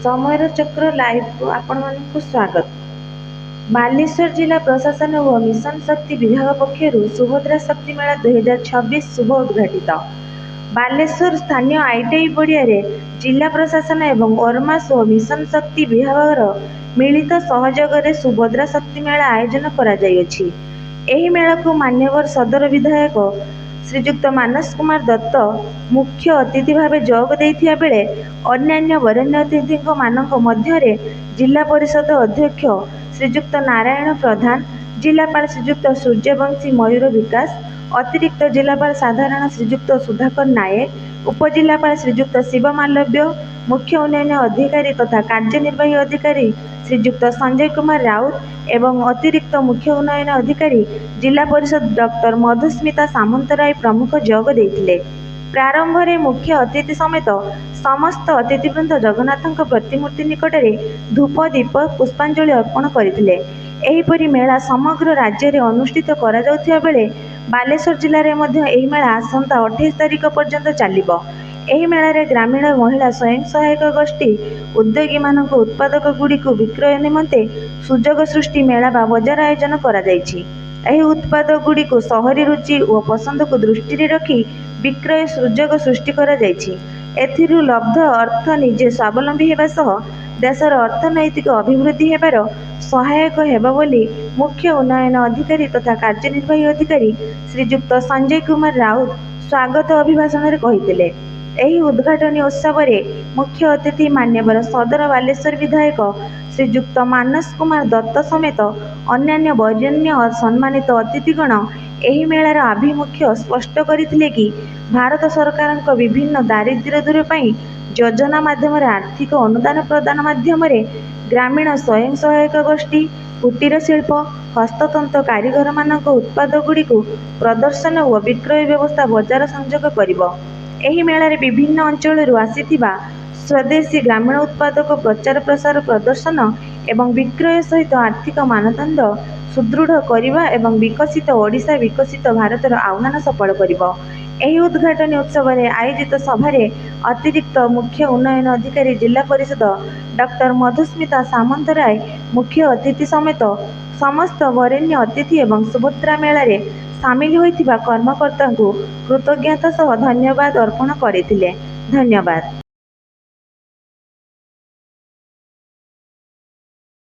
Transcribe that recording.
ସମୟର ଚକ୍ର ଲାଇଭକୁ ଆପଣମାନଙ୍କୁ ସ୍ୱାଗତ। ବାଲେଶ୍ୱର ଜିଲ୍ଲା ପ୍ରଶାସନ ଓ ମିଶନ ଶକ୍ତି ବିଭାଗ ପକ୍ଷରୁ ସୁଭଦ୍ରା ଶକ୍ତି ମେଳା 2026 ଶୁଭ ଉଦ୍ଘାଟିତ। ବାଲେଶ୍ୱର ସ୍ଥାନୀୟ ଆଇଟିଆଇ ପଡ଼ିଆରେ ଜିଲ୍ଲା ପ୍ରଶାସନ ଏବଂ ଓରମାସ ଓ ମିଶନ ଶକ୍ତି ବିଭାଗର ମିଳିତ ସହଯୋଗରେ ସୁଭଦ୍ରା ଶକ୍ତି ମେଳା ଆୟୋଜନ କରାଯାଇଅଛି। ଏହି ମେଳାକୁ ମାନ୍ୟବର ସଦର ବିଧାୟକ ଶ୍ରୀଯୁକ୍ତ ମାନସ କୁମାର ଦତ୍ତ ମୁଖ୍ୟ ଅତିଥି ଭାବେ ଯୋଗ ଦେଇଥିବା ବେଳେ ଅନ୍ୟାନ୍ୟ ବରେଣ୍ୟ ଅତିଥିଙ୍କ ମାନଙ୍କ ମଧ୍ୟରେ ଜିଲ୍ଲା ପରିଷଦ ଅଧ୍ୟକ୍ଷ ଶ୍ରୀଯୁକ୍ତ ନାରାୟଣ ପ୍ରଧାନ, ଜିଲ୍ଲାପାଳ ଶ୍ରୀଯୁକ୍ତ ସୂର୍ଯ୍ୟବଂଶୀ ମୟୂର ବିକାଶ, ଅତିରିକ୍ତ ଜିଲ୍ଲାପାଳ ସାଧାରଣ ଶ୍ରୀଯୁକ୍ତ ସୁଧାକର ନାୟକ, ଉପଜିଲ୍ଲାପାଳ ଶ୍ରୀଯୁକ୍ତ ଶିବ ମାଲବ୍ୟ, ମୁଖ୍ୟ ଉନ୍ନୟନ ଅଧିକାରୀ ତଥା କାର୍ଯ୍ୟନିର୍ବାହୀ ଅଧିକାରୀ ଶ୍ରୀଯୁକ୍ତ ସଞ୍ଜୟ କୁମାର ରାଉତ ଏବଂ ଅତିରିକ୍ତ ମୁଖ୍ୟ ଉନ୍ନୟନ ଅଧିକାରୀ ଜିଲ୍ଲା ପରିଷଦ ଡକ୍ଟର ମଧୁସ୍ମିତା ସାମନ୍ତରାୟ ପ୍ରମୁଖ ଯୋଗ ଦେଇଥିଲେ। ପ୍ରାରମ୍ଭରେ ମୁଖ୍ୟ ଅତିଥି ସମେତ ସମସ୍ତ ଅତିଥିବୃନ୍ଦ ଜଗନ୍ନାଥଙ୍କ ପ୍ରତିମୂର୍ତ୍ତି ନିକଟରେ ଧୂପ, ଦୀପ, ପୁଷ୍ପାଞ୍ଜଳି ଅର୍ପଣ କରିଥିଲେ। ଏହିପରି ମେଳା ସମଗ୍ର ରାଜ୍ୟରେ ଅନୁଷ୍ଠିତ କରାଯାଉଥିବା ବେଳେ ବାଲେଶ୍ୱର ଜିଲ୍ଲାରେ ମଧ୍ୟ ଏହି ମେଳା ଆସନ୍ତା 28 ତାରିଖ ପର୍ଯ୍ୟନ୍ତ ଚାଲିବ। ଏହି ମେଳାରେ ଗ୍ରାମୀଣ ମହିଳା ସ୍ୱୟଂ ସହାୟକ ଗୋଷ୍ଠୀ ଉଦ୍ୟୋଗୀମାନଙ୍କ ଉତ୍ପାଦକଗୁଡ଼ିକୁ ବିକ୍ରୟ ନିମନ୍ତେ ସୁଯୋଗ ସୃଷ୍ଟି ମେଳା ବା ବଜାର ଆୟୋଜନ କରାଯାଇଛି। ଏହି ଉତ୍ପାଦଗୁଡ଼ିକୁ ସହରୀ ରୁଚି ଓ ପସନ୍ଦକୁ ଦୃଷ୍ଟିରେ ରଖି ବିକ୍ରୟ ସୁଯୋଗ ସୃଷ୍ଟି କରାଯାଇଛି। ଏଥିରୁ ଲବ୍ଧ ଅର୍ଥ ନିଜେ ସ୍ୱାବଲମ୍ବୀ ହେବା ସହ ଦେଶର ଅର୍ଥନୈତିକ ଅଭିବୃଦ୍ଧି ହେବାର ସହାୟକ ହେବ ବୋଲି ମୁଖ୍ୟ ଉନ୍ନୟନ ଅଧିକାରୀ ତଥା କାର୍ଯ୍ୟନିର୍ବାହୀ ଅଧିକାରୀ ଶ୍ରୀଯୁକ୍ତ ସଞ୍ଜୟ କୁମାର ରାଉତ ସ୍ୱାଗତ ଅଭିଭାଷଣରେ କହିଥିଲେ। ଏହି ଉଦ୍ଘାଟନୀ ଉତ୍ସବରେ ମୁଖ୍ୟ ଅତିଥି ମାନ୍ୟବର ସଦର ବାଲେଶ୍ୱର ବିଧାୟକ ଶ୍ରୀଯୁକ୍ତ ମାନସ କୁମାର ଦତ୍ତ ସମେତ ଅନ୍ୟାନ୍ୟ ବରେଣ୍ୟ ସମ୍ମାନିତ ଅତିଥିଗଣ ଏହି ମେଳାର ଆଭିମୁଖ୍ୟ ସ୍ପଷ୍ଟ କରିଥିଲେ କି ଭାରତ ସରକାରଙ୍କ ବିଭିନ୍ନ ଦାରିଦ୍ର୍ୟ ଦୂର ପାଇଁ ଯୋଜନା ମାଧ୍ୟମରେ ଆର୍ଥିକ ଅନୁଦାନ ପ୍ରଦାନ ମାଧ୍ୟମରେ ଗ୍ରାମୀଣ ସ୍ୱୟଂ ସହାୟକ ଗୋଷ୍ଠୀ, କୁଟୀର ଶିଳ୍ପ, ହସ୍ତତନ୍ତ କାରିଗରମାନଙ୍କ ଉତ୍ପାଦଗୁଡ଼ିକୁ ପ୍ରଦର୍ଶନ ଓ ବିକ୍ରୟ ବ୍ୟବସ୍ଥା ବଜାର ସଂଯୋଗ କରିବ। ଏହି ମେଳାରେ ବିଭିନ୍ନ ଅଞ୍ଚଳରୁ ଆସିଥିବା ସ୍ୱଦେଶୀ ଗ୍ରାମୀଣ ଉତ୍ପାଦକ ପ୍ରଚାର ପ୍ରସାର ପ୍ରଦର୍ଶନ ଏବଂ ବିକ୍ରୟ ସହିତ ଆର୍ଥିକ ମାନଦଣ୍ଡ ସୁଦୃଢ଼ କରିବା ଏବଂ ବିକଶିତ ଓଡ଼ିଶା ବିକଶିତ ଭାରତର ଆହ୍ୱାନ ସଫଳ କରିବ। ଏହି ଉଦ୍ଘାଟନୀ ଉତ୍ସବରେ ଆୟୋଜିତ ସଭାରେ ଅତିରିକ୍ତ ମୁଖ୍ୟ ଉନ୍ନୟନ ଅଧିକାରୀ ଜିଲ୍ଲା ପରିଷଦ ଡକ୍ଟର ମଧୁସ୍ମିତା ସାମନ୍ତରାୟ ମୁଖ୍ୟ ଅତିଥି ସମେତ ସମସ୍ତ ବରେଣ୍ୟ ଅତିଥି ଏବଂ ସୁଭଦ୍ରା ମେଳାରେ ସାମିଲ ହୋଇଥିବା କର୍ମକର୍ତ୍ତାଙ୍କୁ କୃତଜ୍ଞତା ସହ ଧନ୍ୟବାଦ ଅର୍ପଣ କରିଥିଲେ। ଧନ୍ୟବାଦ।